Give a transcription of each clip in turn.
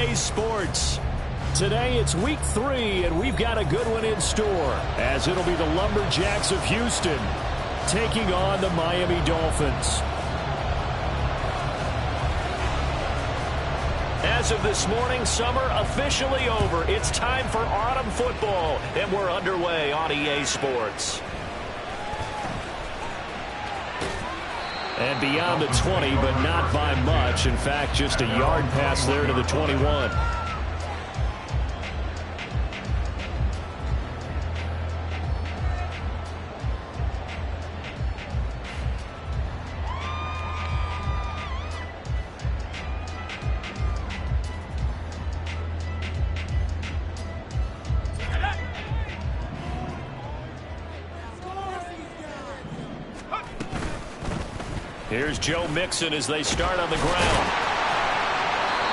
EA Sports. Today it's week 3, and we've got a good one in store, as it'll be the Lumberjacks of Houston taking on the Miami Dolphins. As of this morning, summer officially over. It's time for autumn football, and we're underway on EA Sports. And beyond the 20, but not by much. In fact, just a yard pass there to the 21. Here's Joe Mixon as they start on the ground.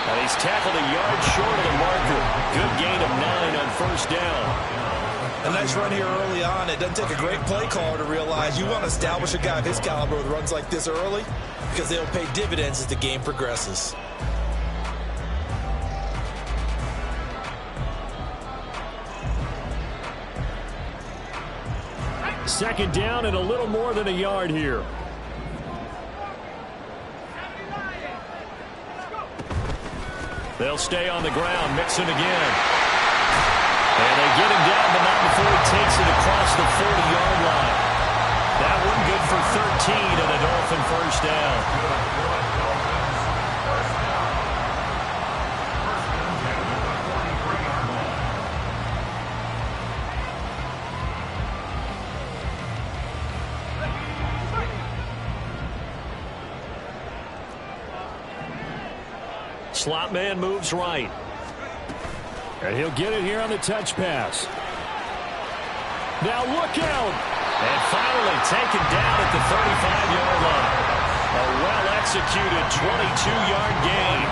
And he's tackled a yard short of the marker. Good gain of 9 on first down. A nice run here early on. It doesn't take a great play caller to realize you want to establish a guy of his caliber with runs like this early, because they'll pay dividends as the game progresses. Second down and a little more than a yard here. They'll stay on the ground. Mixon again. And they get him down, but not before he takes it across the 40-yard line. That one good for 13 and a Dolphin first down. Slot man moves right. And he'll get it here on the touch pass. Now look out. And finally taken down at the 35-yard line. A well-executed 22-yard gain.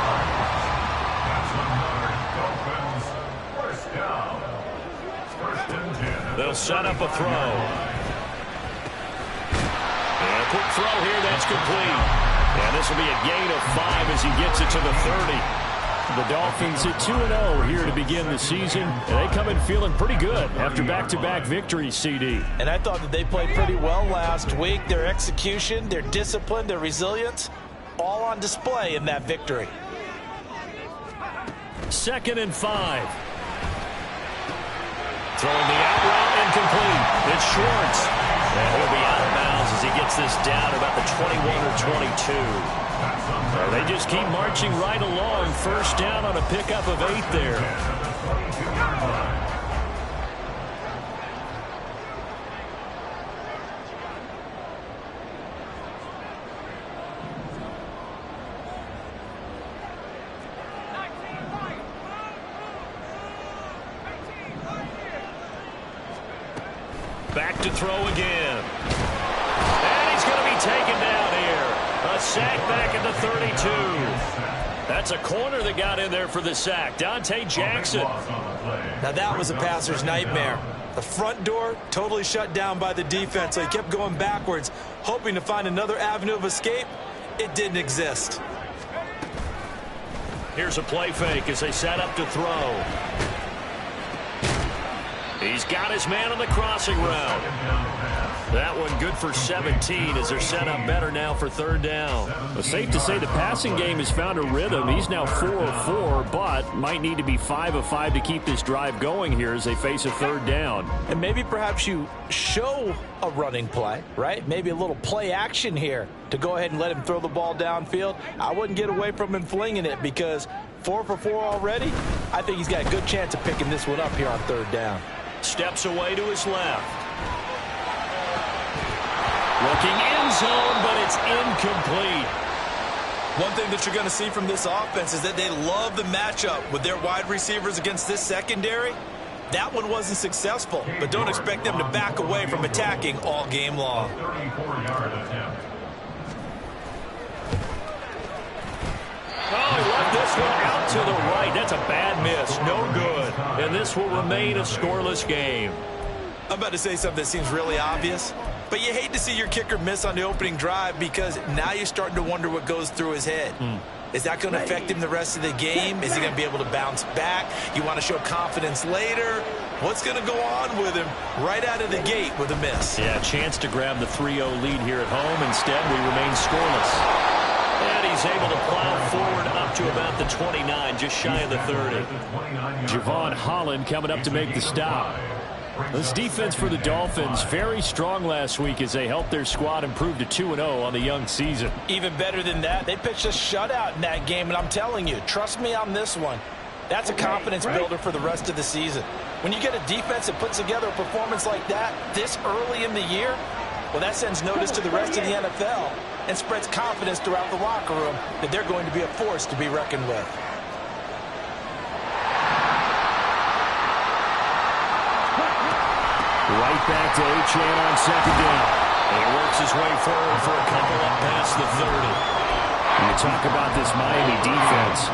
They'll set up a throw. And a quick throw here, that's complete. And this will be a gain of 5 as he gets it to the 30. The Dolphins at 2-0 here to begin the season. And they come in feeling pretty good after back-to-back victories, CD. And I thought that they played pretty well last week. Their execution, their discipline, their resilience, all on display in that victory. 2nd and 5. Throwing the out route incomplete. It's Schwartz. And he'll be out of bounds as he gets this down about the 21 or 22. They just keep marching right along. First down on a pickup of 8 there. Back to throw again. And he's going to be taken down here. A sack back at the 32. That's a corner that got in there for the sack. Dante Jackson. Now that was a passer's nightmare. The front door totally shut down by the defense, so he kept going backwards, hoping to find another avenue of escape. It didn't exist. Here's a play fake as they set up to throw. He's got his man on the crossing route. That one good for 17 as they're set up better now for 3rd down. Well, safe to say the passing game has found a rhythm. He's now 4 of 4, but might need to be 5 of 5 to keep this drive going here as they face a 3rd down. And maybe perhaps you show a running play, right? Maybe a little play action here to go ahead and let him throw the ball downfield. I wouldn't get away from him flinging it, because 4 for 4 already, I think he's got a good chance of picking this one up here on 3rd down. Steps away to his left. Looking end zone, but it's incomplete. One thing that you're going to see from this offense is that they love the matchup with their wide receivers against this secondary. That one wasn't successful, but don't expect them to back away from attacking all game long. Oh, he left this one out to the right. That's a bad miss. No good. And this will remain a scoreless game. I'm about to say something that seems really obvious, But you hate to see your kicker miss on the opening drive because now you're starting to wonder what goes through his head. Is that going to affect him the rest of the game? Is he going to be able to bounce back? You want to show confidence later? What's going to go on with him right out of the gate with a miss? Yeah, chance to grab the 3-0 lead here at home. Instead, we remain scoreless. And he's able to plow forward up to about the 29, just shy of the 30. Javon Holland coming up to make the stop. This defense for the Dolphins, very strong last week as they helped their squad improve to 2-0 on the young season. Even better than that, they pitched a shutout in that game, and I'm telling you, trust me on this one, that's a confidence builder for the rest of the season. When you get a defense that puts together a performance like that this early in the year, well, that sends notice to the rest of the NFL and spreads confidence throughout the locker room that they're going to be a force to be reckoned with. Right back to Achane on second down. And he works his way forward for a couple up past the 30. When you talk about this Miami defense,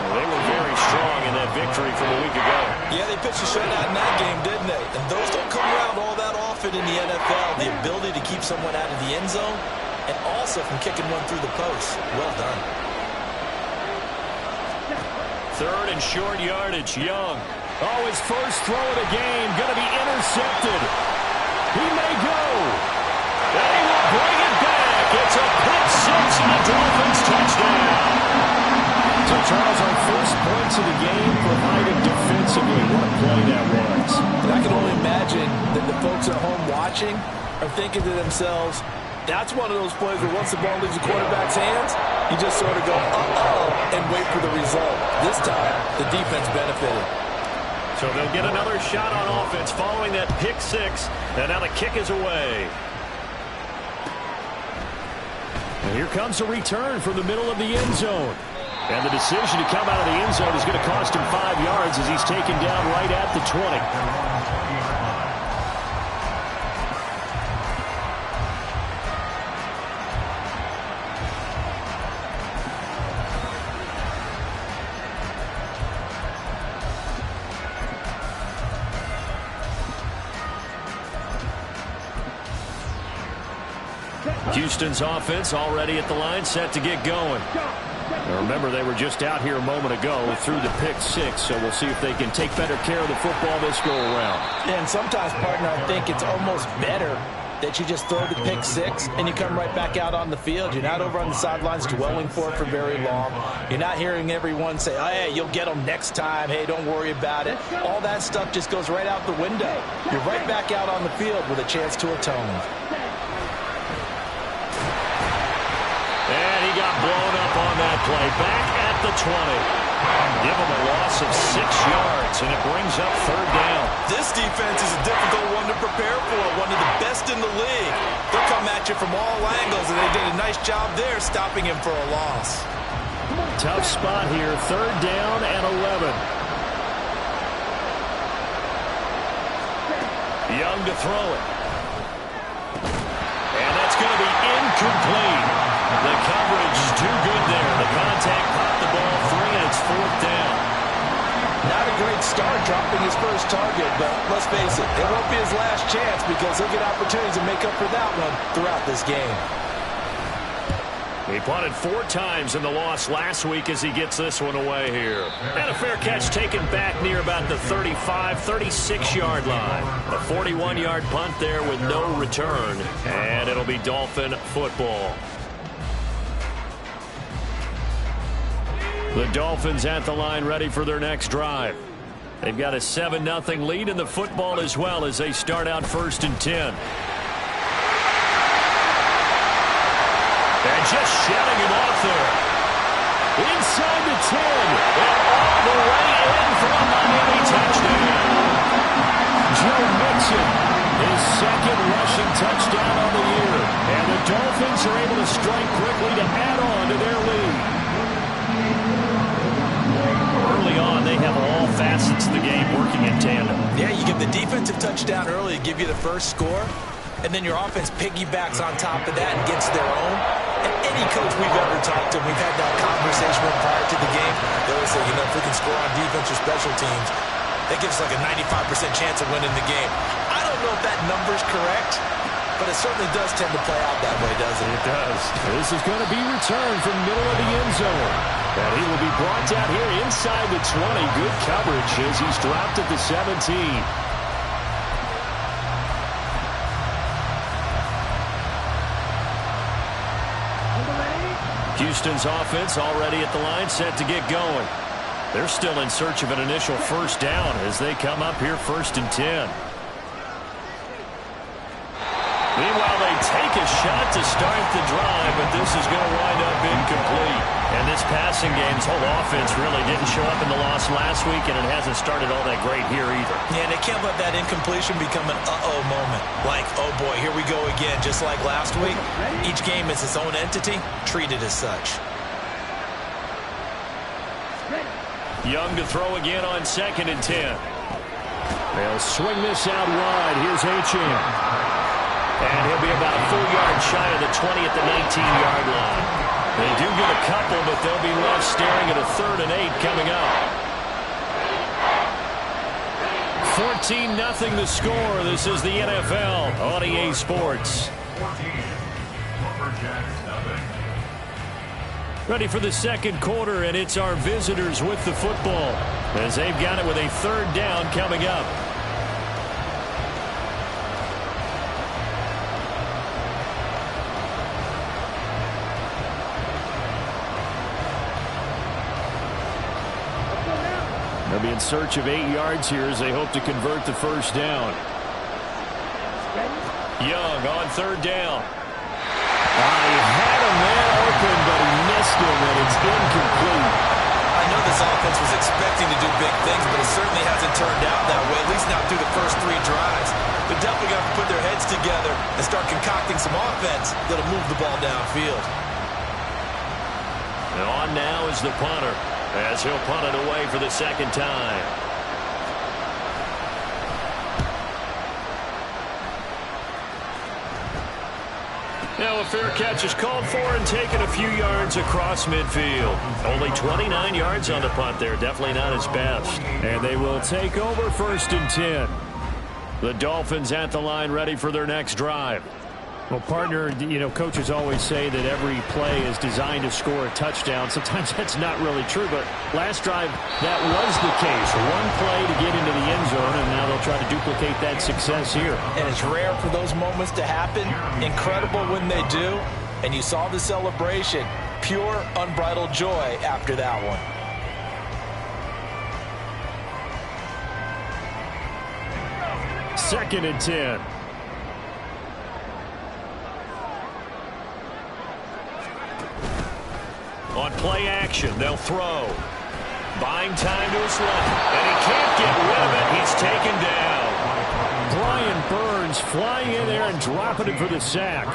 they were very strong in that victory from a week ago. Yeah, they pitched a shutout in that game, didn't they? And those don't come around all that often in the NFL. The ability to keep someone out of the end zone and also from kicking one through the post. Well done. Third and short yardage, Young. Oh, his first throw of the game, going to be intercepted. He may go. And he will bring it back. It's a pick six and a Dolphins touchdown. So, Charles, our first points of the game provided defensively. What a play that was. And I can only imagine that the folks at home watching are thinking to themselves, that's one of those plays where once the ball leaves the quarterback's hands, you just sort of go, uh-oh, and wait for the result. This time, the defense benefited. So they'll get another shot on offense following that pick six. And now the kick is away. And here comes a return from the middle of the end zone. And the decision to come out of the end zone is going to cost him 5 yards as he's taken down right at the 20. Houston's offense already at the line, set to get going. Now remember, they were just out here a moment ago through the pick six, so we'll see if they can take better care of the football this go-around. And sometimes, partner, I think it's almost better that you just throw the pick six and you come right back out on the field. You're not over on the sidelines dwelling for it for very long. You're not hearing everyone say, oh, hey, you'll get them next time. Hey, don't worry about it. All that stuff just goes right out the window. You're right back out on the field with a chance to atone. And he got blown up on that play. Back at the 20. Give him a loss of 6 yards, and it brings up third down. This defense is a difficult one to prepare for, one of the best in the league. They'll come at you from all angles, and they did a nice job there stopping him for a loss. Tough spot here, third down and 11. Young to throw it. And that's going to be incomplete. The coverage too good there. The contact popped the ball free, and it's fourth down. Not a great start dropping his first target, but let's face it, it won't be his last chance because he'll get opportunities to make up for that one throughout this game. He punted 4 times in the loss last week as he gets this one away here. And a fair catch taken back near about the 35, 36-yard line. A 41-yard punt there with no return, and it'll be Dolphin football. The Dolphins at the line ready for their next drive. They've got a 7-0 lead in the football as well as they start out first and 10. And just shutting him off there. Inside the 10. And all the way in for a Miami touchdown. Joe Mixon, his second rushing touchdown on the year. And the Dolphins are able to strike quickly to add on to their lead. Early on, they have all facets of the game working in tandem. Yeah, you give the defensive touchdown early to give you the first score, and then your offense piggybacks on top of that and gets their own. And any coach we've ever talked to, we've had that conversation with prior to the game, they always say, if we can score on defense or special teams, that gives us like a 95% chance of winning the game. I don't know if that number's correct, but it certainly does tend to play out that way, doesn't it? It does. This is going to be returned from middle of the end zone. And he will be brought down here inside the 20. Good coverage as he's dropped at the 17. Houston's offense already at the line, set to get going. They're still in search of an initial first down as they come up here 1st and 10. Meanwhile, they take a shot to start the drive, but this is going to wind up incomplete. And this passing game's whole offense really didn't show up in the loss last week, and it hasn't started all that great here either. Yeah, and they can't let that incompletion become an uh-oh moment. Like, oh boy, here we go again, just like last week. Each game is its own entity, treated as such. Young to throw again on 2nd and 10. They'll swing this out wide. Here's Achane. And he'll be about a full yard shy of the 20 at the 19-yard line. They do get a couple, but they'll be left staring at a 3rd and 8 coming up. 14-0 the score. This is the NFL on EA Sports. Ready for the second quarter, and it's our visitors with the football as they've got it with a 3rd down coming up. They'll be in search of 8 yards here as they hope to convert the first down. Young on 3rd down. He had a man open, but he missed him, and it's incomplete. I know this offense was expecting to do big things, but it certainly hasn't turned out that way, at least not through the first 3 drives. They're definitely going to have to put their heads together and start concocting some offense that'll move the ball downfield. And on now is the punter, as he'll punt it away for the 2nd time. Now a fair catch is called for and taken a few yards across midfield. Only 29 yards on the punt there. Definitely not his best. And they will take over 1st and 10. The Dolphins at the line ready for their next drive. Well, partner, you know, coaches always say that every play is designed to score a touchdown. Sometimes that's not really true, but last drive, that was the case. One play to get into the end zone, and now they'll try to duplicate that success here. And it's rare for those moments to happen. Incredible when they do. And you saw the celebration. Pure, unbridled joy after that one. Second and 10. On play action, they'll throw. Buying time to his left, and he can't get rid of it. He's taken down. Brian Burns flying in there and dropping it for the sack.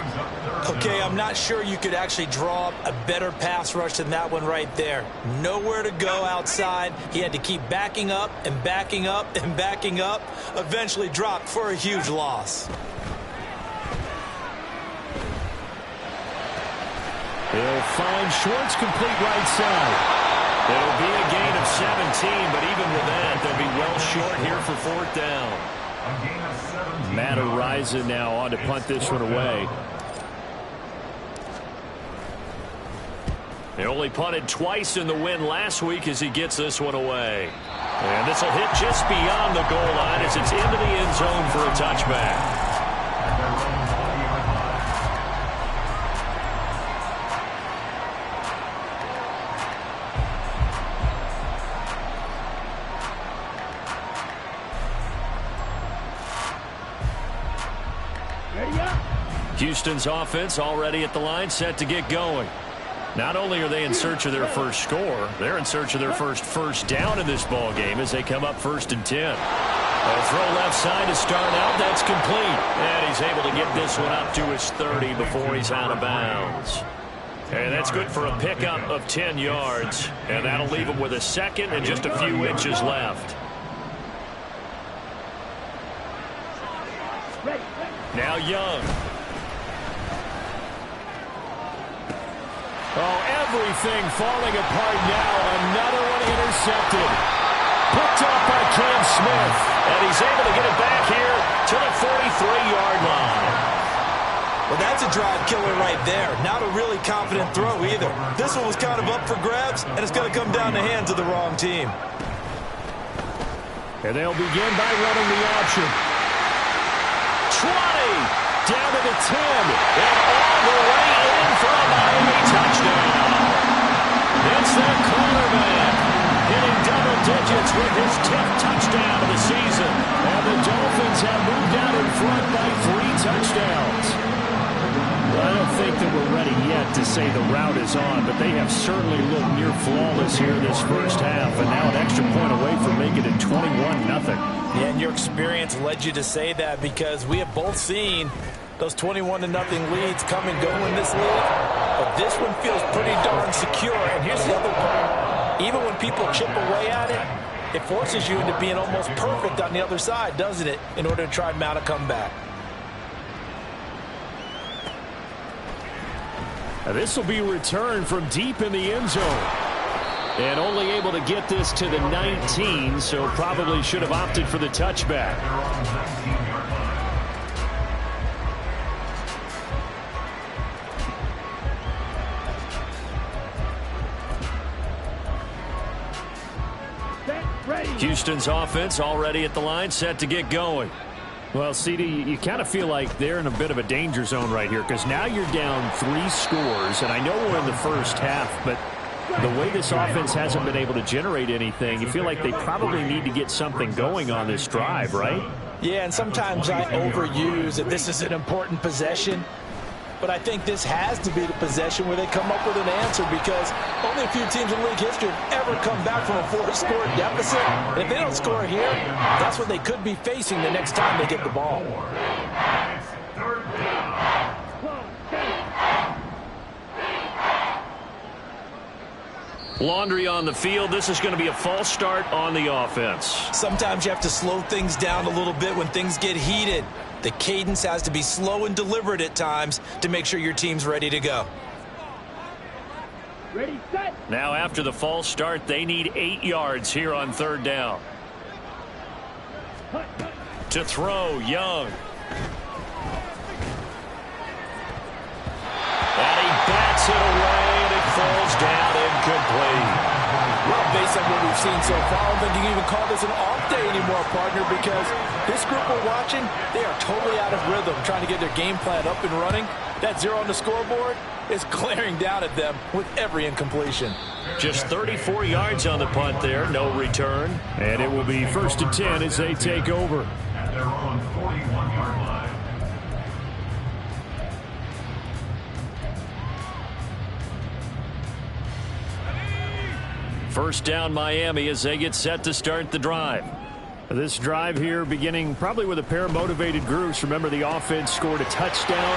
Okay, I'm not sure you could actually draw up a better pass rush than that one right there. Nowhere to go outside. He had to keep backing up and backing up and backing up. Eventually dropped for a huge loss. He'll find Schwartz complete right side. It'll be a gain of 17, but even with that, they'll be well short here for 4th down. Matt Ariza now on to punt this one away. He only punted twice in the win last week as he gets this one away. And this will hit just beyond the goal line as it's into the end zone for a touchback. Houston's offense already at the line, set to get going. Not only are they in search of their first score, they're in search of their first down in this ball game as they come up 1st and 10. A throw left side to start out. That's complete. And he's able to get this one up to his 30 before he's out of bounds. And that's good for a pickup of 10 yards. And that'll leave him with a 2nd and just a few inches left. Now Young. Oh, everything falling apart now. Another one intercepted. Picked up by Cam Smith. And he's able to get it back here to the 43-yard line. Well, that's a drive killer right there. Not a really confident throw either. This one was kind of up for grabs, and it's going to come down the hands of the wrong team. And they'll begin by running the option. 20, down to the 10, and all the way in for a Miami touchdown. It's their quarterback, hitting double digits with his 10th touchdown of the season. And the Dolphins have moved out in front by 3 touchdowns. Well, I don't think that we're ready yet to say the route is on, but they have certainly looked near flawless here this first half, and now an extra point away from making it 21-0. Yeah, and your experience led you to say that because we have both seen those 21-0 leads come and go in this league, but this one feels pretty darn secure. And here's the other part. Even when people chip away at it, it forces you into being almost perfect on the other side, doesn't it, in order to try and mount a comeback. Now this will be returned from deep in the end zone. And only able to get this to the 19, so probably should have opted for the touchback. Houston's offense already at the line, set to get going. Well, CD, you kind of feel like they're in a bit of a danger zone right here because now you're down 3 scores, and I know we're in the first half, but the way this offense hasn't been able to generate anything, you feel like they probably need to get something going on this drive, right? Yeah, and sometimes I overuse that this is an important possession. But I think this has to be the possession where they come up with an answer because only a few teams in league history have ever come back from a 4-score deficit. And if they don't score here, that's what they could be facing the next time they get the ball. Laundry on the field. This is going to be a false start on the offense. Sometimes you have to slow things down a little bit when things get heated. The cadence has to be slow and deliberate at times to make sure your team's ready to go. Ready, set. Now after the false start, they need 8 yards here on 3rd down. To throw, Young. And he bats it away, and it falls down incomplete. Well, based on what we've seen so far, I don't think you can even call this an off day anymore, partner, because this group we're watching, they are totally out of rhythm, trying to get their game plan up and running. That 0 on the scoreboard is glaring down at them with every incompletion. Just 34 yards on the punt there, no return. And it will be 1st and 10 as they take over. At their own 41-yard line. First down Miami as they get set to start the drive. This drive here beginning probably with a pair of motivated groups. Remember, the offense scored a touchdown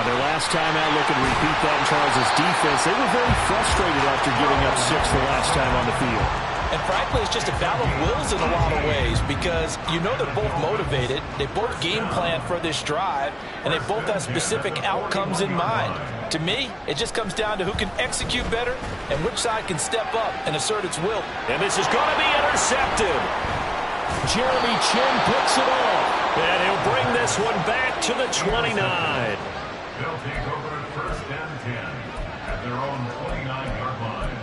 their last time out. Looking to repeat that in Charles' defense. They were very frustrated after giving up 6 the last time on the field. And frankly, it's just a battle of wills in a lot of ways because you know they're both motivated. They both game plan for this drive, and they both have specific outcomes in mind. To me, it just comes down to who can execute better and which side can step up and assert its will. And this is going to be intercepted. Jeremy Chin picks it off. And he'll bring this one back to the 29. They'll take over at 1st and 10 at their own 29-yard line.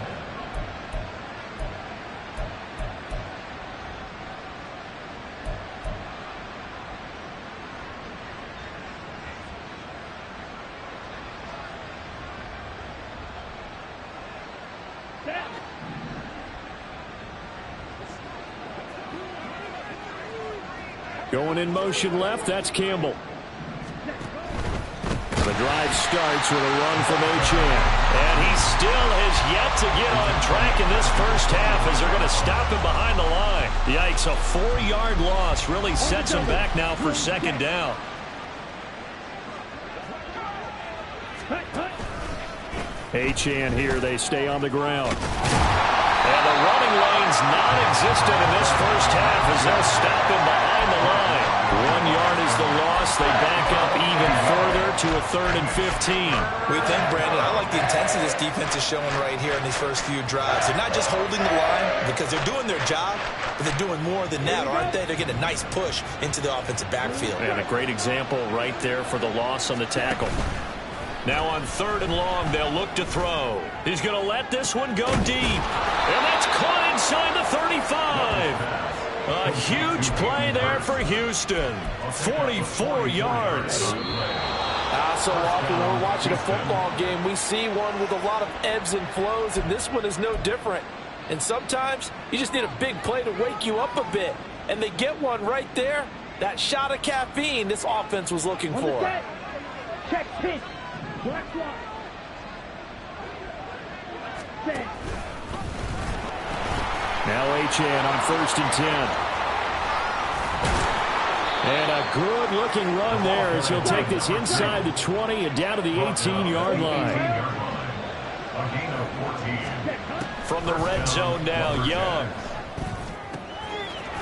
Going in motion left, that's Campbell. The drive starts with a run from Achane. And he still has yet to get on track in this first half as they're going to stop him behind the line. Yikes, a 4-yard loss really sets him back now for 2nd down. Achane here, they stay on the ground. And the running lane's non-existent in this first half as they'll stop him behind the line. 1 yard is the loss. They back up even further convert to a 3rd and 15. We think, Brandon, I like the intensity this defense is showing right here in these first few drives. They're not just holding the line because they're doing their job, but they're doing more than that, aren't they? They're getting a nice push into the offensive backfield. And a great example right there for the loss on the tackle. Now on 3rd and long, they'll look to throw. He's going to let this one go deep. And that's caught inside the 35. A huge play there for Houston. 44 yards. So often when we're watching a football game, we see one with a lot of ebbs and flows, and this one is no different. And sometimes you just need a big play to wake you up a bit. And they get one right there. That shot of caffeine this offense was looking for. Check pitch. Black one. Set. Now Achane on 1st and 10. And a good-looking run there as he'll take this inside the 20 and down to the 18-yard line. From the red zone now, Young.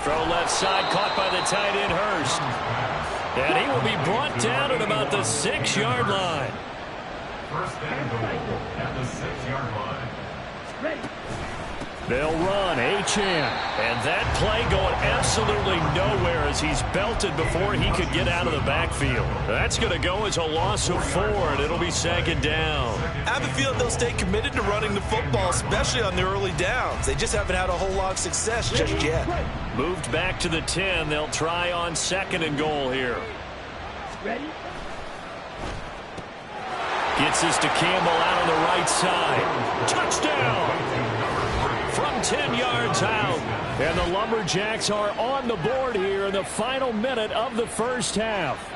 Throw left side, caught by the tight end, Hurst. And he will be brought down at about the 6-yard line. 1st and goal at the 6-yard line. Ready. They'll run, Achane. And that play going absolutely nowhere as he's belted before he could get out of the backfield. That's going to go as a loss of 4, and it'll be 2nd down. I have a feeling they'll stay committed to running the football, especially on the early downs. They just haven't had a whole lot of success just yet. Moved back to the 10. They'll try on 2nd and goal here. Ready. Gets this to Campbell out on the right side. Touchdown! From 10 yards out. And the Lumberjacks are on the board here in the final minute of the first half.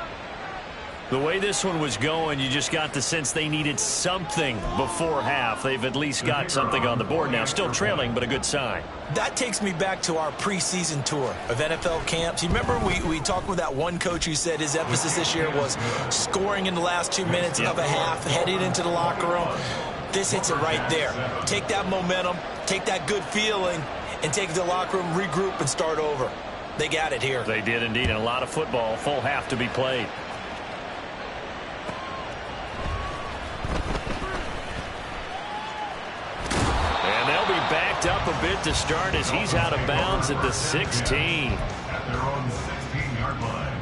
The way this one was going, you just got the sense they needed something before half. They've at least got something on the board now. Still trailing, but a good sign. That takes me back to our preseason tour of NFL camps. You remember we talked with that one coach who said his emphasis this year was scoring in the last 2 minutes of a half, heading into the locker room. This hits it right there. Take that momentum, take that good feeling, and take it to the locker room, regroup, and start over. They got it here. They did indeed, and a lot of football, full half to be played. And they'll be backed up a bit to start as he's out of bounds at the 16. At their own 16-yard line.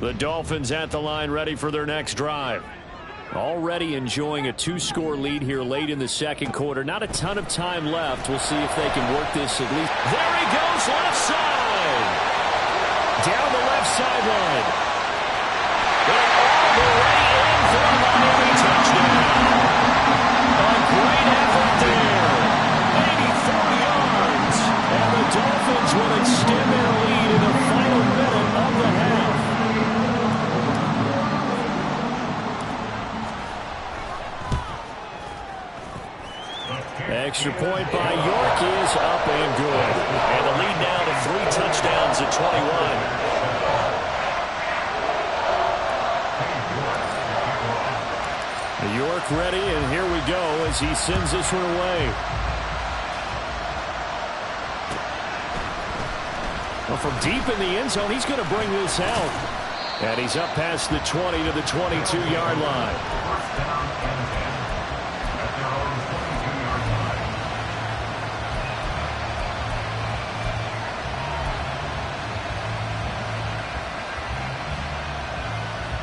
The Dolphins at the line ready for their next drive. Already enjoying a 2-score lead here late in the second quarter. Not a ton of time left. We'll see if they can work this at least. There he goes, left side. Down the left sideline. They're all the way in for a Miami touchdown. A great effort there. 84 yards. And the Dolphins will extend their lead in the final minute of the half. Extra point by York is up and good. And the lead now to 3 touchdowns at 21. York ready, and here we go as he sends this one away. Well, from deep in the end zone, he's going to bring this out. And he's up past the 20 to the 22-yard line. First down and 10 at their own 22-yard line.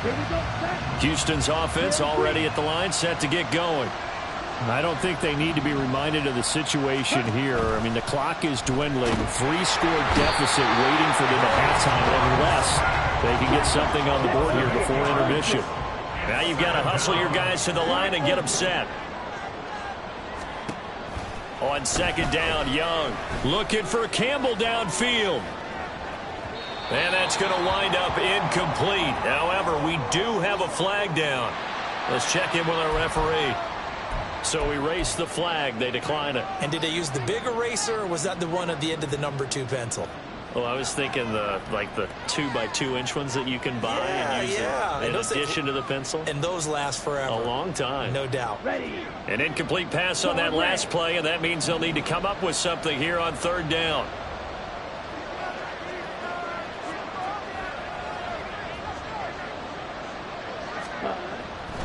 Here we go. Set. Houston's offense already at the line, set to get going. I don't think they need to be reminded of the situation here. I mean, the clock is dwindling. 3-score deficit waiting for them at halftime unless they can get something on the board here before intermission. Now you've got to hustle your guys to the line and get them set. On 2nd down, Young looking for Campbell downfield. And that's going to wind up incomplete. However, we do have a flag down. Let's check in with our referee. So erase the flag. They decline it. And did they use the big eraser, or was that the one at the end of the number 2 pencil? Well, I was thinking the 2x2-inch ones that you can buy and use in addition to the pencil. And those last forever. A long time. No doubt. Ready. An incomplete pass on that last play, and that means they'll need to come up with something here on 3rd down.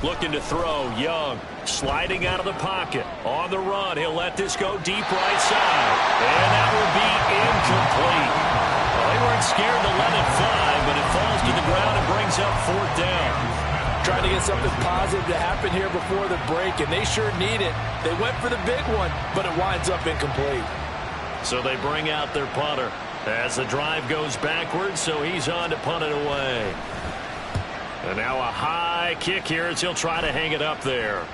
Looking to throw, Young. Sliding out of the pocket. On the run, he'll let this go deep right side. And that will be incomplete. Well, they weren't scared to let it fly, but it falls to the ground and brings up 4th down. Trying to get something positive to happen here before the break, and they sure need it. They went for the big one, but it winds up incomplete. So they bring out their punter as the drive goes backwards, so he's on to punt it away. And now a high kick here as he'll try to hang it up there.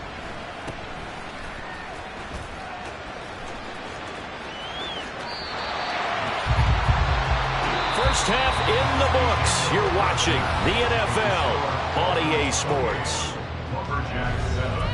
First half in the books. You're watching the NFL on EA Sports. Lumberjacks 7.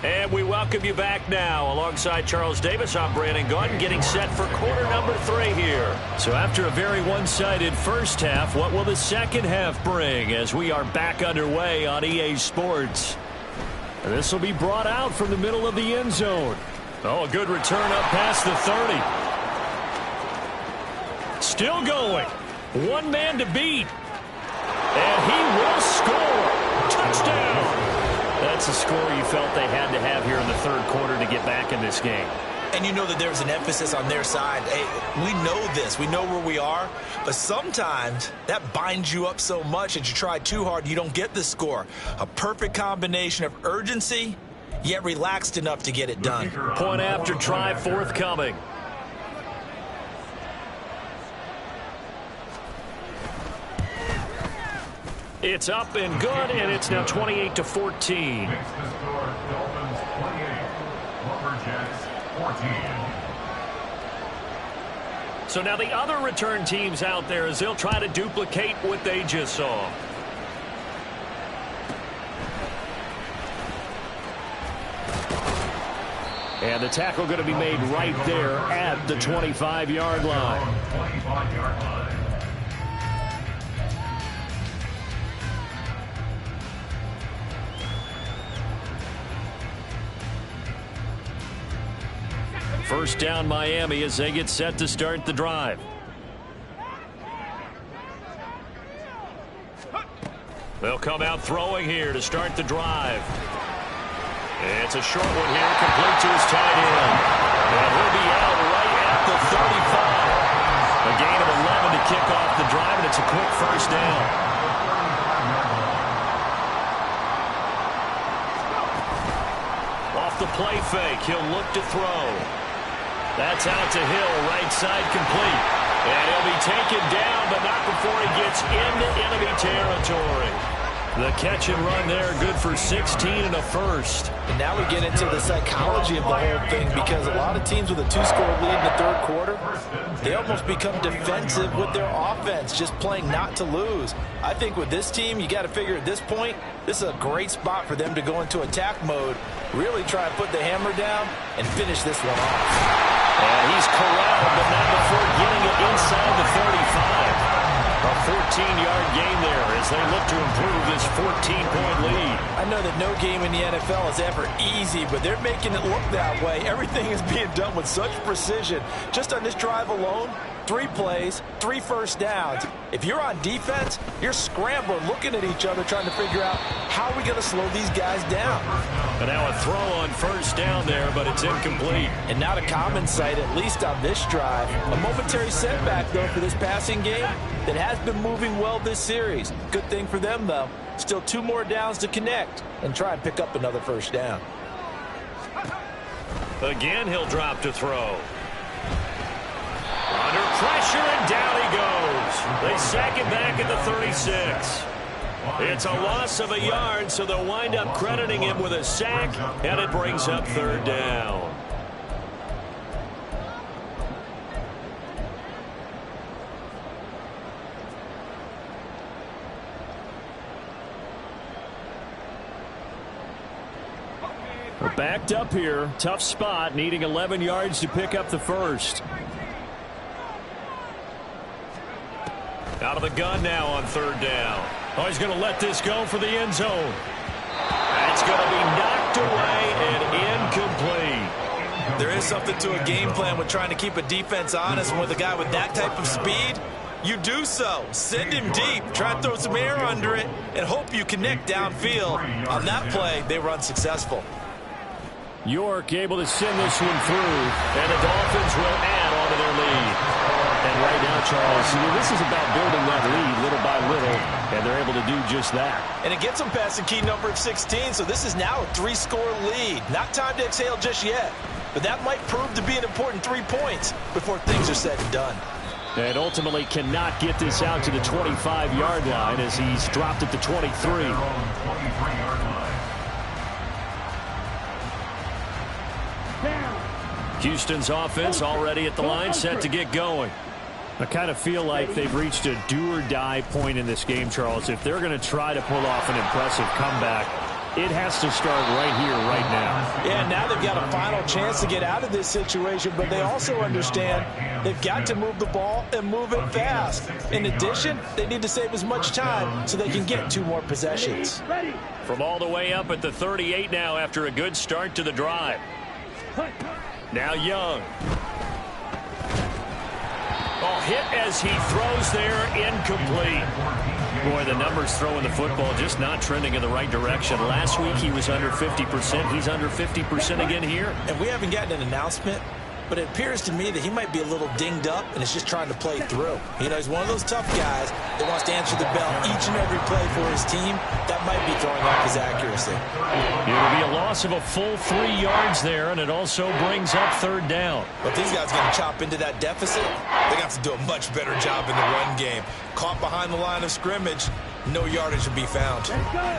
And we welcome you back now. Alongside Charles Davis, I'm Brandon Gaudin, getting set for quarter number 3 here. So after a very one-sided first half, what will the second half bring as we are back underway on EA Sports? And this will be brought out from the middle of the end zone. Oh, a good return up past the 30. Still going. One man to beat. And he will score. Touchdown. That's a score you felt they had to have here in the third quarter to get back in this game. And you know that there's an emphasis on their side. Hey, we know this. We know where we are. But sometimes that binds you up so much that you try too hard, you don't get the score. A perfect combination of urgency, yet relaxed enough to get it done. Point after try forthcoming. It's up and good, and it's now 28-14. Makes the score Dolphins 28, Lumberjacks 14. So now the other return teams out there as they'll try to duplicate what they just saw. And the tackle going to be made right there at the 25-yard line. 25-yard line. First down Miami as they get set to start the drive. They'll come out throwing here to start the drive. It's a short one here, complete to his tight end. And he'll be out right at the 35. A gain of 11 to kick off the drive, and it's a quick first down. Off the play fake, he'll look to throw. That's out to Hill, right side complete. And he'll be taken down, but not before he gets into enemy territory. The catch and run there, good for 16 and a first. And now we get into the psychology of the whole thing, because a lot of teams with a 2-score lead in the third quarter, they almost become defensive with their offense, just playing not to lose. I think with this team, you got to figure at this point, this is a great spot for them to go into attack mode, really try to put the hammer down and finish this one off. And he's corralled, but not before getting it inside the 35. A 14-yard gain there as they look to improve this 14-point lead. I know that no game in the NFL is ever easy, but they're making it look that way. Everything is being done with such precision. Just on this drive alone, 3 plays, 3 first downs. If you're on defense, you're scrambling, looking at each other, trying to figure out how are we going to slow these guys down. And now a throw on first down there, but it's incomplete. And not a common sight, at least on this drive. A momentary setback, though, for this passing game that has been moving well this series. Good thing for them, though. Still 2 more downs to connect and try and pick up another first down. Again, he'll drop to throw. Under pressure, and down he goes. They sack it back at the 36. It's a loss of a yard, so they'll wind up crediting him with a sack, and it brings up third down. We're backed up here. Tough spot, needing 11 yards to pick up the first. Out of the gun now on third down. Oh, he's going to let this go for the end zone. That's going to be knocked away and incomplete. There is something to a game plan with trying to keep a defense honest, and with a guy with that type of speed, You do so. Send him deep. Try to throw some air under it and hope you connect downfield. On that play, they were unsuccessful. York able to send this one through, and the Dolphins will add on to their lead. And right now, Charles, this is about building that lead little by little, and they're able to do just that. And it gets them past the key number of 16, so this is now a 3-score lead. Not time to exhale just yet, but that might prove to be an important 3 points before things are said and done. And ultimately cannot get this out to the 25-yard line as he's dropped at the 23. Houston's offense already at the line, set to get going. I kind of feel like they've reached a do-or-die point in this game, Charles. If they're going to try to pull off an impressive comeback, it has to start right here, right now. Yeah, now they've got a final chance to get out of this situation, but they also understand they've got to move the ball and move it fast. In addition, they need to save as much time so they can get 2 more possessions. From all the way up at the 38 now after a good start to the drive. Now Young. Oh, hit as he throws there, incomplete. Boy, the numbers throwing the football just not trending in the right direction. Last week he was under 50%. He's under 50% again here. And we haven't gotten an announcement, but it appears to me that he might be a little dinged up and is just trying to play through. You know, he's one of those tough guys that wants to answer the bell each and every play for his team. That might be throwing off his accuracy. It'll be a loss of a full 3 yards there, and it also brings up 3rd down. But these guys are going to chop into that deficit. They're going to have to do a much better job in the run game. Caught behind the line of scrimmage, no yardage to be found.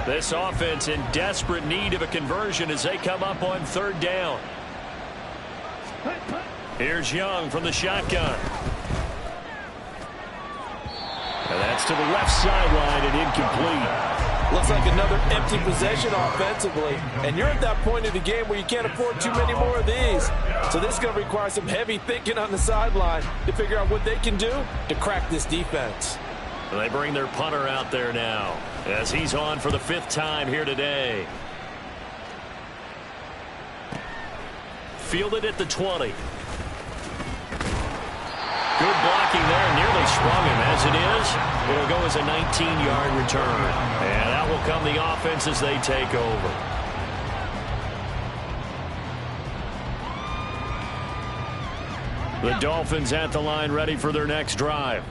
This offense in desperate need of a conversion as they come up on 3rd down. Here's Young from the shotgun. And that's to the left sideline and incomplete. Looks like another empty possession offensively. And you're at that point in the game where you can't afford too many more of these. So this is going to require some heavy thinking on the sideline to figure out what they can do to crack this defense. And they bring their punter out there now as he's on for the 5th time here today. Fielded at the 20. Good blocking there, nearly sprung him. As it is, it'll go as a 19-yard return. And that will come the offense as they take over. The Dolphins at the line ready for their next drive.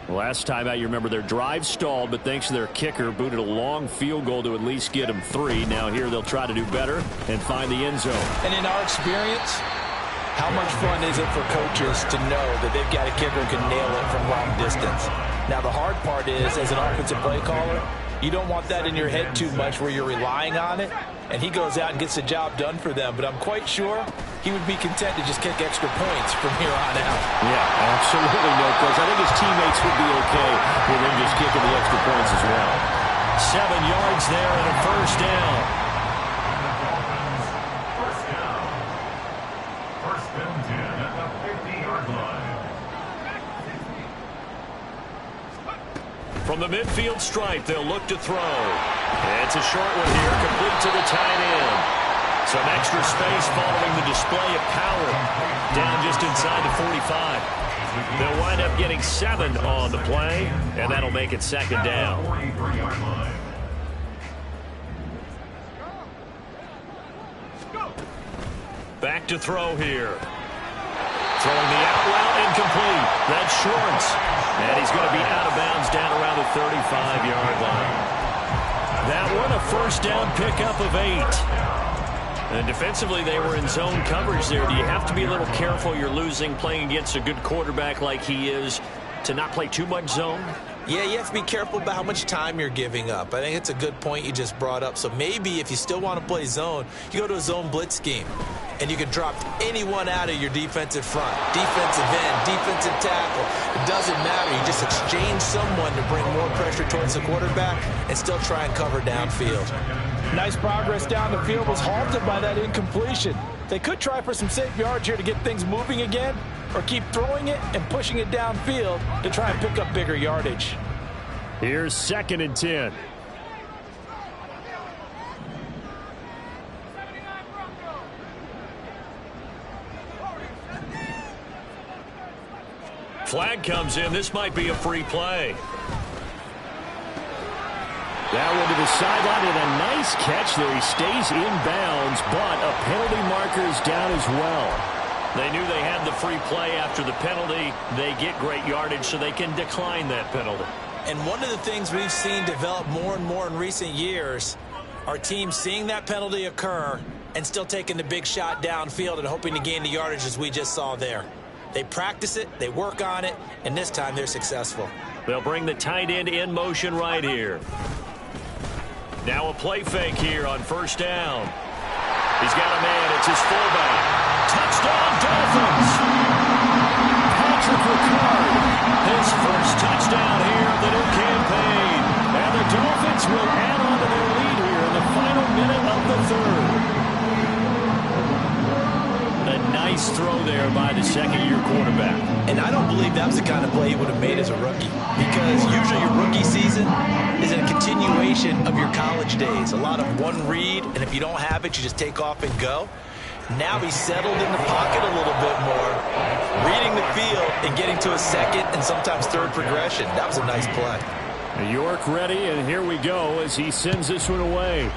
Last time out, you remember their drive stalled, but thanks to their kicker, booted a long field goal to at least get them 3. Now here they'll try to do better and find the end zone. And in our experience, how much fun is it for coaches to know that they've got a kicker who can nail it from long distance? Now the hard part is, as an offensive play caller, you don't want that in your head too much where you're relying on it, and he goes out and gets the job done for them. But I'm quite sure he would be content to just kick extra points from here on out. Yeah, absolutely no question. I think his teammates would be okay with him just kicking the extra points as well. 7 yards there and a 1st down. First and 10 at the 50-yard line. From the midfield stripe, they'll look to throw. And it's a short one here, complete to the tight end. Some extra space following the display of power. Down just inside the 45. They'll wind up getting 7 on the play, and that'll make it 2nd down. Back to throw here. Throwing the out route, incomplete. That's Schwartz. And he's going to be out of bounds down around the 35-yard line. That one, a 1st down pickup of 8. And defensively, they were in zone coverage there. Do you have to be a little careful? You're losing, playing against a good quarterback like he is, to not play too much zone? Yeah, you have to be careful about how much time you're giving up. I think it's a good point you just brought up. So maybe if you still want to play zone, you go to a zone blitz scheme. And you can drop anyone out of your defensive front. Defensive end, defensive tackle. It doesn't matter. You just exchange someone to bring more pressure towards the quarterback and still try and cover downfield. Nice progress down the field was halted by that incompletion. They could try for some safe yards here to get things moving again, or keep throwing it and pushing it downfield to try and pick up bigger yardage. Here's 2nd and 10. Flag comes in. This might be a free play. That one to the sideline, and a nice catch there. He stays in bounds, but a penalty marker is down as well. They knew they had the free play after the penalty. They get great yardage, so they can decline that penalty. And one of the things we've seen develop more and more in recent years are teams seeing that penalty occur and still taking the big shot downfield and hoping to gain the yardage as we just saw there. They practice it, they work on it, and this time they're successful. They'll bring the tight end in motion right here. Now a play fake here on first down. He's got a man. It's his fullback. Touchdown, Dolphins! Patrick Ricard, his first touchdown here of the new campaign. And the Dolphins will add on to their lead here in the final minute of the third. A nice throw there by the second-year quarterback. And I don't believe that was the kind of play he would have made as a rookie, because usually your rookie season is a continuation of your college days. A lot of one read, and if you don't have it, you just take off and go. Now he's settled in the pocket a little bit more, reading the field and getting to a second and sometimes third progression. That was a nice play. York ready, and here we go as he sends this one away.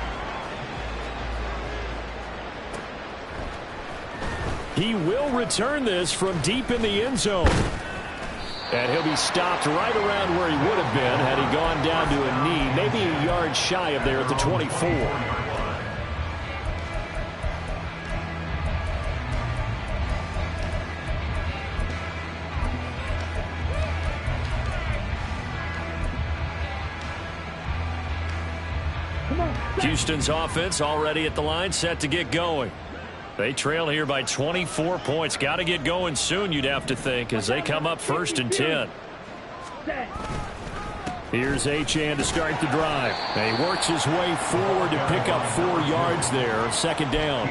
He will return this from deep in the end zone. And he'll be stopped right around where he would have been had he gone down to a knee, maybe a yard shy of there at the 24. Houston's offense already at the line, set to get going. They trail here by 24 points. Got to get going soon, you'd have to think, as they come up 1st and 10. Here's Achane to start the drive. And he works his way forward to pick up 4 yards there. Second down.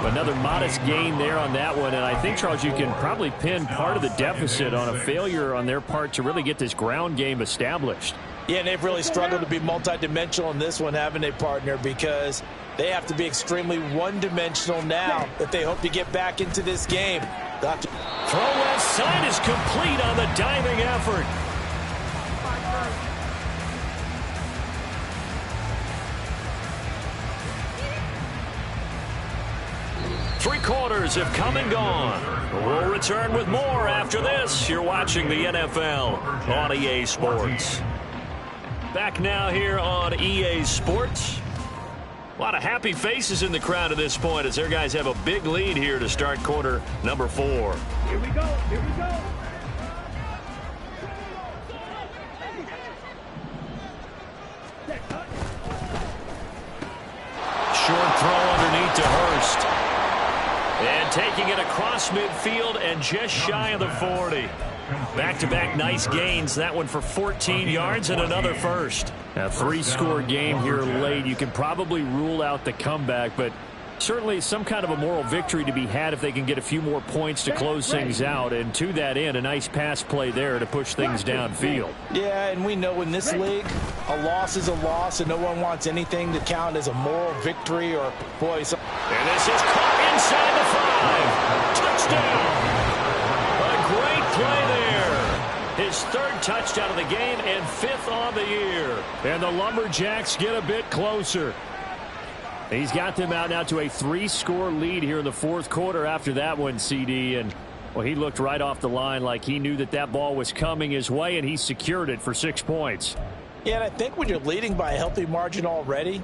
Another modest gain there on that one. And I think, Charles, you can probably pin part of the deficit on a failure on their part to really get this ground game established. Yeah, and they've really struggled to be multidimensional in this one, haven't they, partner? Because they have to be extremely one-dimensional now if they hope to get back into this game. Throw left side is complete on the diving effort. Three quarters have come and gone. We'll return with more after this. You're watching the NFL on EA Sports. Back now here on EA Sports. A lot of happy faces in the crowd at this point as their guys have a big lead here to start quarter number 4. Here we go. Here we go. Short throw underneath to Hurst. And taking it across midfield and just shy of the 40. Back-to-back nice gains. That one for 14 yards and another first. A 3-score game here late. You can probably rule out the comeback, but certainly some kind of a moral victory to be had if they can get a few more points to close things out. And to that end, a nice pass play there to push things downfield. Yeah, and we know in this league, a loss is a loss, and no one wants anything to count as a moral victory or, boy, and this is caught inside the 5. Touchdown! A great play there. His 3rd touchdown of the game and 5th on the year. And the Lumberjacks get a bit closer. He's got them out now to a 3-score lead here in the 4th quarter after that one, CD. And, well, he looked right off the line like he knew that that ball was coming his way, and he secured it for 6 points. Yeah, and I think when you're leading by a healthy margin already,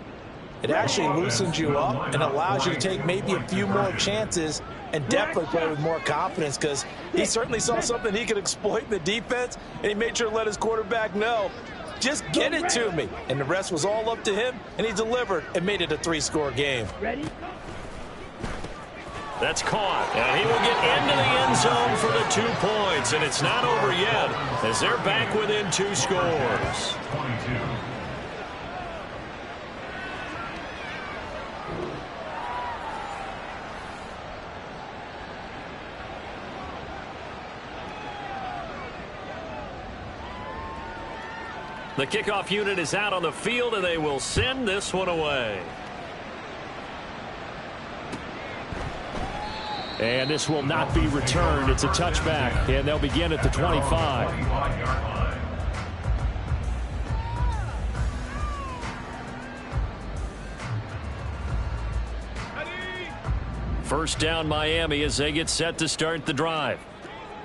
it actually loosens you up and allows you to take maybe a few more chances and definitely play with more confidence, because he certainly saw something he could exploit in the defense, and he made sure to let his quarterback know, just get it to me. And the rest was all up to him, and he delivered and made it a 3-score game. Ready? That's caught, and he will get into the end zone for the 2 points, and it's not over yet as they're back within 2 scores. 22. The kickoff unit is out on the field, and they will send this one away. And this will not be returned. It's a touchback, and they'll begin at the 25. First down, Miami, as they get set to start the drive.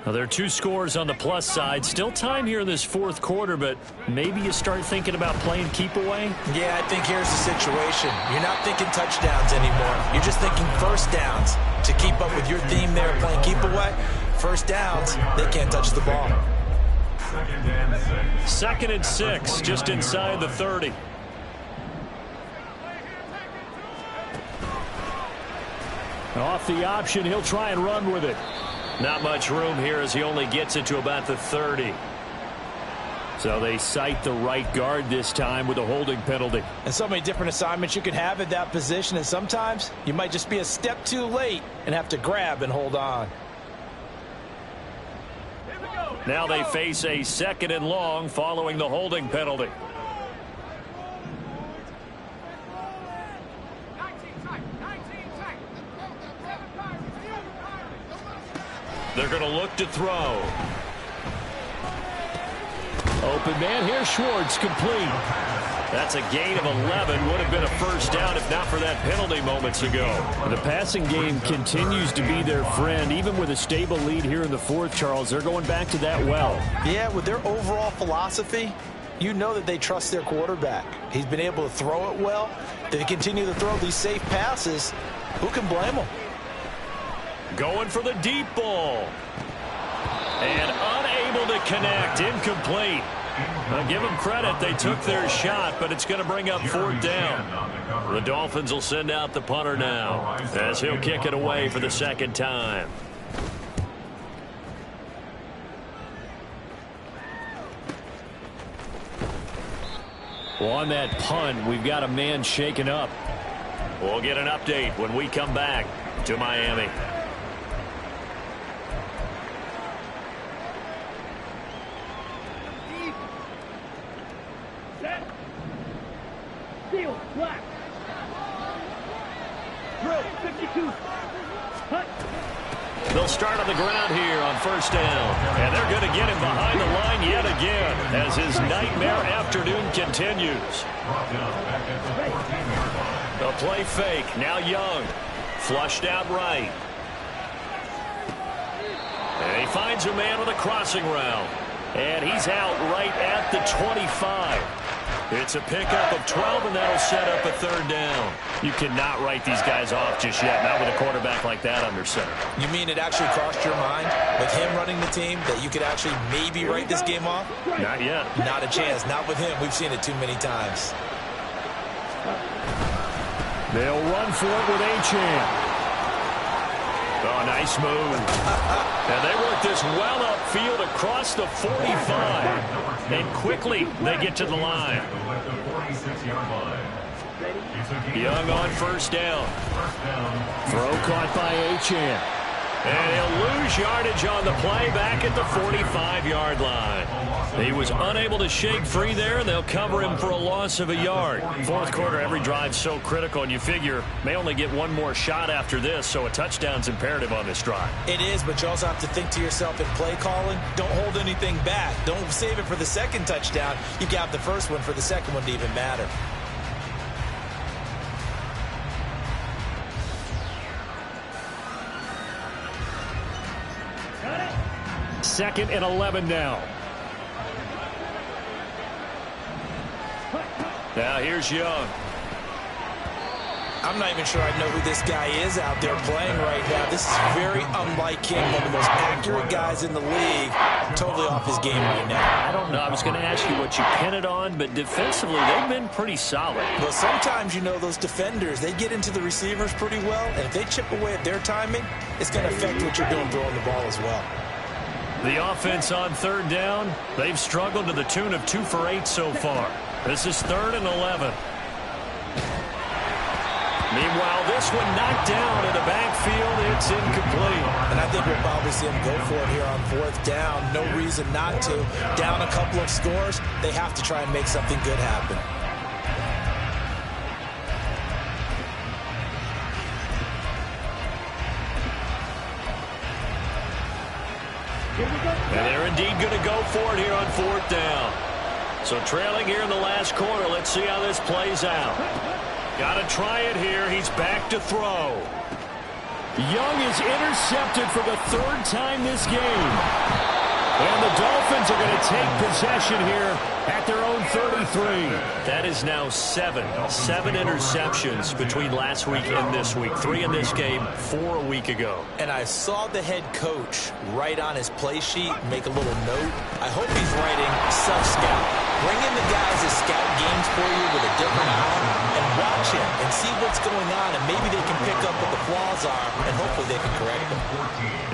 Now, there are 2 scores on the plus side. Still time here in this fourth quarter, but maybe you start thinking about playing keep away? Yeah, I think here's the situation. You're not thinking touchdowns anymore. You're just thinking first downs. To keep up with your theme there, playing keep away, first downs, they can't touch the ball. 2nd and 6, just inside the 30. Off the option, he'll try and run with it. Not much room here as he only gets it to about the 30. So they cite the right guard this time with a holding penalty. And so many different assignments you can have at that position, and sometimes you might just be a step too late and have to grab and hold on. Now they face a 2nd and long following the holding penalty. They're going to look to throw. Open man here, Schwartz, complete. That's a gain of 11. Would have been a first down if not for that penalty moments ago. The passing game continues to be their friend. Even with a stable lead here in the fourth, Charles, they're going back to that well. Yeah, with their overall philosophy, you know that they trust their quarterback. He's been able to throw it well. They continue to throw these safe passes. Who can blame them? Going for the deep ball. And unable to connect. Incomplete. I'll give them credit. They took their shot, but it's going to bring up 4th down. The Dolphins will send out the punter now as he'll kick it away for the 2nd time. Well, on that punt, we've got a man shaken up. We'll get an update when we come back to Miami. Steal, black. Throw, 52. Hut. They'll start on the ground here on first down. And they're going to get him behind the line yet again as his nightmare afternoon continues. A play fake. Now Young. Flushed out right. And he finds a man on the crossing route. And he's out right at the 25. It's a pickup of 12, and that'll set up a 3rd down. You cannot write these guys off just yet, not with a quarterback like that under center. You mean it actually crossed your mind with him running the team that you could actually maybe write this game off? Not yet. Not a chance. Not with him. We've seen it too many times. They'll run for it with Achane. Oh, nice move. And they work this well upfield across the 45. And quickly they get to the line. Young on first down. Throw caught by Achane. And he'll lose yardage on the play back at the 45-yard line. He was unable to shake free there, and they'll cover him for a loss of a yard. Fourth quarter, every drive's so critical, and you figure may only get one more shot after this, so a touchdown's imperative on this drive. It is, but you also have to think to yourself in play calling, don't hold anything back. Don't save it for the second touchdown. You got the first one for the second one to even matter. Second and 11 now. Now here's Young. I'm not even sure I know who this guy is out there playing right now. This is very unlike him, one of the most accurate guys in the league. Totally off his game right now. I don't know. I was going to ask you what you pin it on, but defensively, they've been pretty solid. Well, sometimes, you know, those defenders, they get into the receivers pretty well, and if they chip away at their timing, it's going to affect what you're doing throwing the ball as well. The offense on 3rd down, they've struggled to the tune of 2 for 8 so far. This is 3rd and 11. Meanwhile, this one knocked down in the backfield. It's incomplete. And I think we'll probably see him go for it here on 4th down. No reason not to. Down a couple of scores, they have to try and make something good happen. indeed going to go for it here on 4th down. So trailing here in the last quarter. Let's see how this plays out. Got to try it here. He's back to throw. Young is intercepted for the 3rd time this game. And the Dolphins are going to take possession here at their own 33. That is now 7 interceptions between last week and this week. 3 in this game, 4 a week ago. And I saw the head coach write on his play sheet, make a little note. I hope he's writing self-scout. Bring in the guys that scout games for you with a different eye and watch him and see what's going on, and maybe they can pick up what the flaws are, and hopefully they can correct them.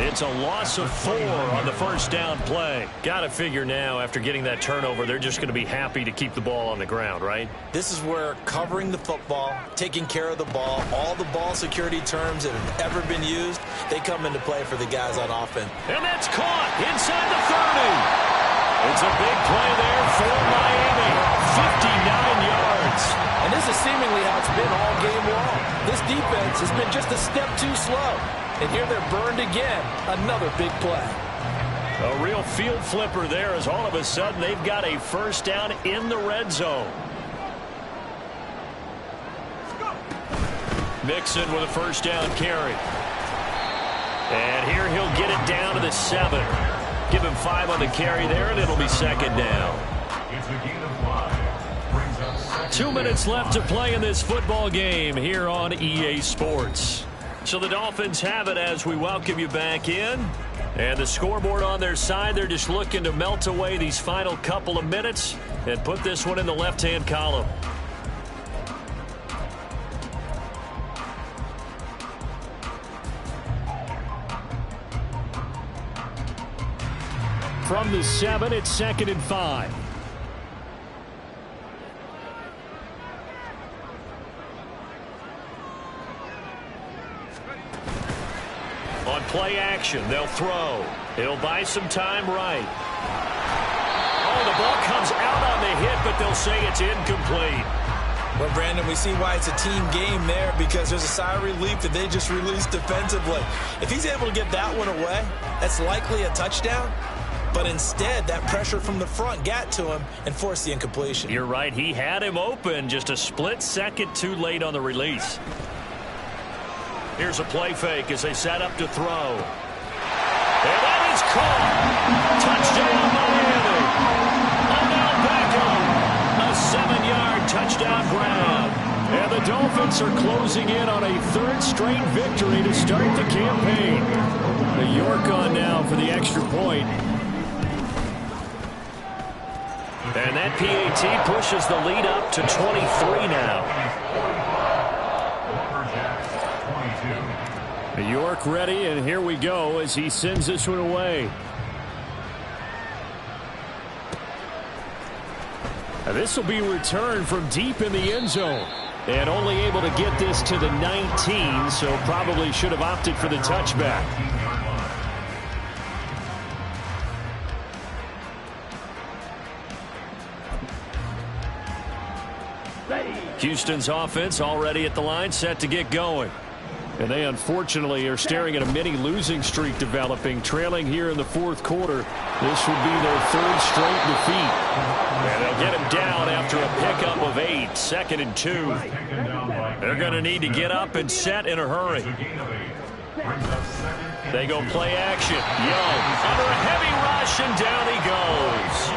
It's a loss of 4 on the 1st down play. Got to figure now, after getting that turnover, they're just going to be happy to keep the ball on the ground, right? This is where covering the football, taking care of the ball, all the ball security terms that have ever been used, they come into play for the guys on offense. And that's caught inside the 30. It's a big play there for Miami. 59 yards. And this is seemingly how it's been all game long. This defense has been just a step too slow. And here they're burned again. Another big play. A real field flipper there, as all of a sudden they've got a 1st down in the red zone. Mixon with a 1st down carry. And here he'll get it down to the 7. Give him 5 on the carry there, and it'll be 2nd down. It's a gain of 5. Brings up 2nd 2 minutes left to play in this football game here on EA Sports. So the Dolphins have it as we welcome you back in. And the scoreboard on their side, they're just looking to melt away these final couple of minutes and put this one in the left-hand column. From the 7, it's 2nd and 5. On play action, they'll throw. It'll buy some time right. Oh, the ball comes out on the hit, but they'll say it's incomplete. Well, Brandon, we see why it's a team game there, because there's a sigh of relief that they just released defensively. If he's able to get that one away, that's likely a touchdown. But instead, that pressure from the front got to him and forced the incompletion. You're right. He had him open, just a split second too late on the release. Here's a play fake as they set up to throw. And that is caught. Touchdown, Miami. Odell Beckham. A 7-yard touchdown grab. And the Dolphins are closing in on a 3rd straight victory to start the campaign. The York on now for the extra point. And that PAT pushes the lead up to 23 now. York ready, and here we go as he sends this one away. Now this will be returned from deep in the end zone. And only able to get this to the 19, so probably should have opted for the touchback. Houston's offense already at the line, set to get going. And they unfortunately are staring at a mini losing streak developing, trailing here in the 4th quarter. This would be their 3rd straight defeat. And they'll get him down after a pickup of 8, 2nd and 2. They're going to need to get up and set in a hurry. They go play action. Young under a heavy rush, and down he goes.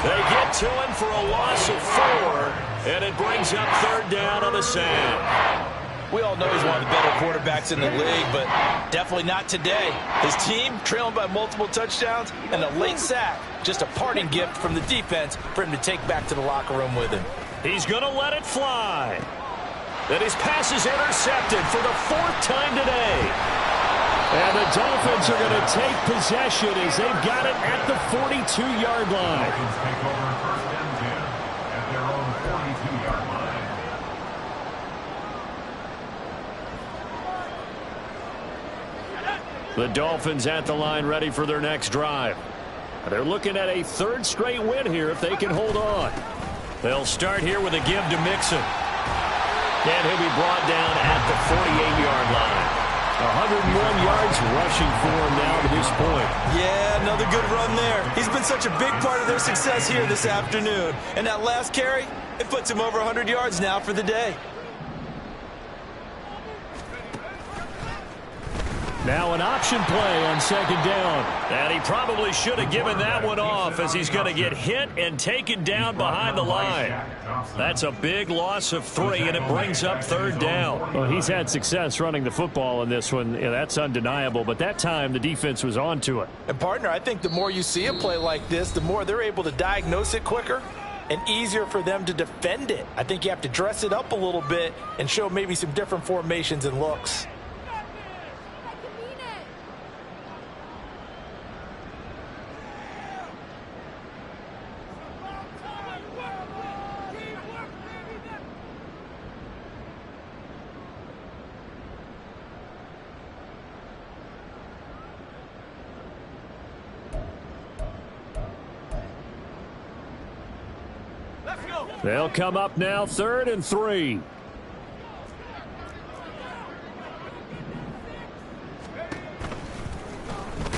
They get to him for a loss of 4, and it brings up 3rd down on the sand. We all know he's one of the better quarterbacks in the league, but definitely not today. His team trailing by multiple touchdowns, and a late sack. Just a parting gift from the defense for him to take back to the locker room with him. He's going to let it fly. Then his pass is intercepted for the 4th time today. And the Dolphins are going to take possession as they've got it at the 42-yard line. Take over 1st and 10 at their own 42-yard line. The Dolphins at the line ready for their next drive. They're looking at a 3rd straight win here if they can hold on. They'll start here with a give to Mixon. And he'll be brought down at the 48-yard line. 101 yards rushing for him now to this point. Yeah, another good run there. He's been such a big part of their success here this afternoon. And that last carry, it puts him over 100 yards now for the day. Now an option play on second down. And he probably should have given that one off as he's going to get hit and taken down behind the line. That's a big loss of 3, and it brings up third down. Well, he's had success running the football in this one. Yeah, that's undeniable. But that time, the defense was on to it. And, partner, I think the more you see a play like this, the more they're able to diagnose it quicker and easier for them to defend it. I think you have to dress it up a little bit and show maybe some different formations and looks. They'll come up now, 3rd and 3. And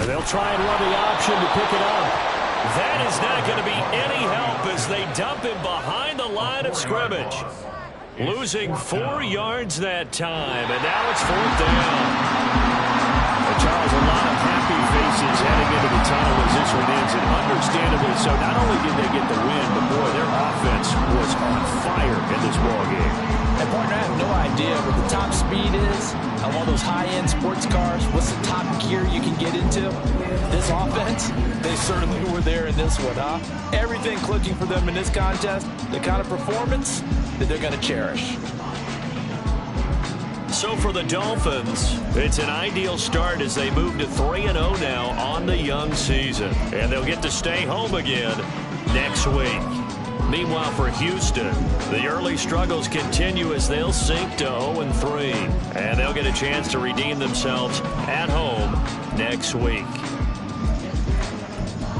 they'll try and run the option to pick it up. That is not going to be any help as they dump him behind the line of scrimmage. Losing 4 yards that time, and now it's 4th down. Charles, a lot of happy faces heading into the tunnel as this one ends, and understandably so. Not only did they get the win, but boy, their offense was on fire in this ball game. And partner, I have no idea what the top speed is on one of those high-end sports cars. What's the top gear you can get into? This offense, they certainly were there in this one, huh? Everything clicking for them in this contest, the kind of performance that they're going to cherish. So for the Dolphins, it's an ideal start as they move to 3-0 now on the young season. And they'll get to stay home again next week. Meanwhile, for Houston, the early struggles continue as they'll sink to 0-3. And they'll get a chance to redeem themselves at home next week.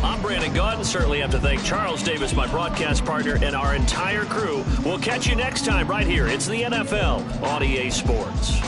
I'm Brandon Gaudin. Certainly have to thank Charles Davis, my broadcast partner, and our entire crew. We'll catch you next time right here. It's the NFL on EA Sports.